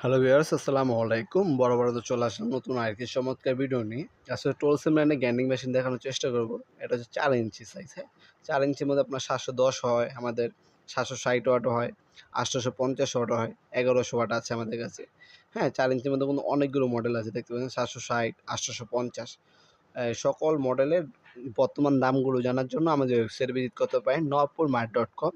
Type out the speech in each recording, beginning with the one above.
Hello viewers, আসসালামু আলাইকুম। বরাবর তো চলে আসলাম নতুন আরেকটি চমৎকার ভিডিও নিয়ে। আসলে টোলসেন ব্র্যান্ডের গ্যান্ডিং মেশিন দেখানোর চেষ্টা করব। এটা হচ্ছে 4 ইঞ্চি সাইজ, হ্যাঁ? 4 ইঞ্চির মধ্যে আপনার 710 হয়, আমাদের 760 ওয়াটও হয়, 850 ওয়াটও হয়, 1100 ওয়াট আছে আমাদের কাছে। হ্যাঁ, 4 ইঞ্চির মধ্যে কিন্তু অনেকগুলো মডেল আছে, দেখতে পাচ্ছেন 760, 850। সকল মডেলের বর্তমান দামগুলো জানার জন্য আমাদের ওয়েবসাইটে ভিজিট করতে পারেন nawapurmart.com।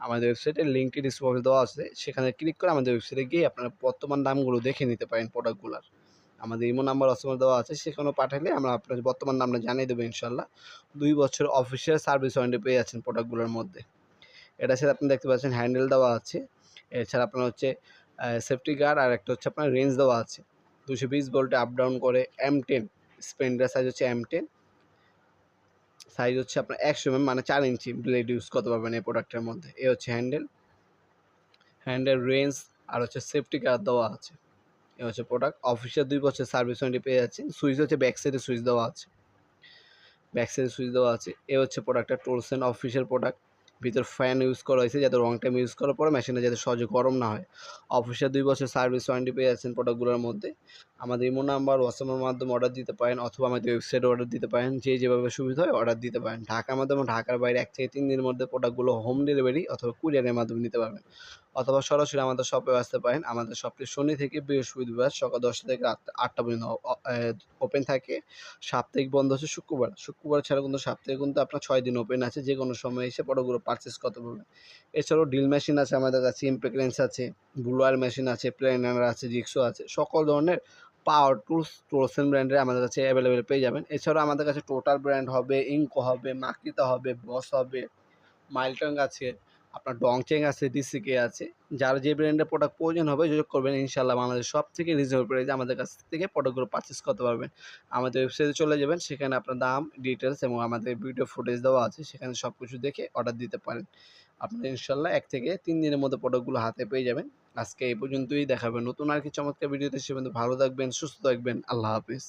আমাদের ওয়েবসাইটের লিঙ্কটি ডিসক্রিপশনে দেওয়া আছে, সেখানে ক্লিক করে আমাদের ওয়েবসাইটে গিয়ে আপনারা বর্তমান দামগুলো দেখে নিতে পারেন প্রোডাক্টগুলার। আমাদের ইমো নাম্বার হোয়াটসঅ্যাপে দেওয়া আছে, সেখানেও পাঠালে আমরা আপনার বর্তমান দামটা জানিয়ে দেবো ইনশাল্লাহ। 2 বছর অফিসিয়াল সার্ভিস ওয়ারেন্টি পেয়ে যাচ্ছেন প্রোডাক্টগুলোর মধ্যে। এটা ছাড়া আপনি দেখতে পাচ্ছেন হ্যান্ডেল দেওয়া আছে। এছাড়া আপনার হচ্ছে সেফটি গার্ড, আর একটা হচ্ছে আপনার রেঞ্জ দেওয়া আছে। 220 ভোল্টে আপ ডাউন করে M10 স্পেন্ডার সাইজ হচ্ছে M10, সাইজ হচ্ছে আপনার 100 মানে 4 ইঞ্চি ব্লেড ইউজ করতে পারবেন এই প্রোডাক্টের মধ্যে। এই হচ্ছে হ্যান্ডেল রেঞ্জ, আর হচ্ছে সেফটি গার্ড দেওয়া আছে। এ হচ্ছে প্রোডাক্ট। অফিসিয়াল 2 বছর সার্ভিস ওয়ারেন্টি পেয়ে যাচ্ছেন। সুইচ হচ্ছে ব্যাক সাইডে সুইচ দেওয়া আছে। এ হচ্ছে প্রোডাক্টটা টোলসেন অফিসিয়াল প্রোডাক্ট। ভিতর ফ্যান ইউজ করা হয়েছে যাতে লং টাইম ইউজ করার পরে মেশিনটা যাতে সহজে গরম না হয়। অফিসিয়াল 2 বছর সার্ভিস ওয়ারেন্টি পেয়ে যাচ্ছেন প্রোডাক্টগুলোর মধ্যে। আমাদের ইমো নাম্বার, হোয়াটসঅ্যাপের মাধ্যমে অর্ডার দিতে পারেন, অথবা আমাদের ওয়েবসাইটে অর্ডার দিতে পারেন। যে যেভাবে সুবিধা হয় অর্ডার দিতে পারেন। ঢাকার মাধ্যমে, ঢাকার বাইরে 1 থেকে 3 দিনের মধ্যে প্রোডাক্টগুলো হোম ডেলিভারি অথবা কুরিয়ারের মাধ্যমে নিতে পারবেন। অথবা সরাসরি আমাদের শপেও আসতে পারেন। আমাদের শপটি শনি থেকে বৃহস্পতিবার সকাল 10টা থেকে রাত 8টা পর্যন্ত ওপেন থাকে। সাপ্তাহিক বন্ধ হচ্ছে শুক্রবার। শুক্রবার ছাড়া কিন্তু সপ্তাহে কিন্তু আপনার 6 দিন ওপেন আছে। যেকোনো সময় এসে প্রোডাক্টগুলো পারচেজ করতে পারবেন। এছাড়াও ড্রিল মেশিন আছে আমাদের কাছে, ইমপ্যাক্ট রেঞ্চ আছে, ব্লোয়ার মেশিন আছে, প্লেনার আছে, জিগসো আছে। সকল ধরনের পাওয়ার টুলস টোলসেন ব্র্যান্ডের আমাদের কাছে অ্যাভেলেবেল পেয়ে যাবেন। এছাড়াও আমাদের কাছে টোটাল ব্র্যান্ড হবে, ইনকো হবে, মাকিতা হবে, বস হবে, মাইলটং আছে, আপনার ডংচেং আছে, ডিসিকে আছে। যার যে ব্র্যান্ডের প্রোডাক্ট প্রয়োজন হবে যোগাযোগ করবেন। ইনশাআল্লাহ বাংলাদেশের সবথেকে রিজনেবল প্রাইসে আমাদের কাছ থেকে প্রোডাক্টগুলো পারচেজ করতে পারবেন। আমাদের ওয়েবসাইটে চলে যাবেন, সেখানে আপনার দাম, ডিটেইলস এবং আমাদের ভিডিও ফুটেজ দেওয়া আছে, সেখানে সবকিছু দেখে অর্ডার দিতে পারেন। আপনারা ইনশাআল্লাহ 1 থেকে 3 দিনের মধ্যে প্রোডাক্টগুলো হাতে পেয়ে যাবেন। আজকে এই পর্যন্তই। দেখা হবে নতুন আর কি চমৎকার ভিডিওতে। সে পর্যন্ত ভালো থাকবেন, সুস্থ থাকবেন। আল্লাহ হাফেজ।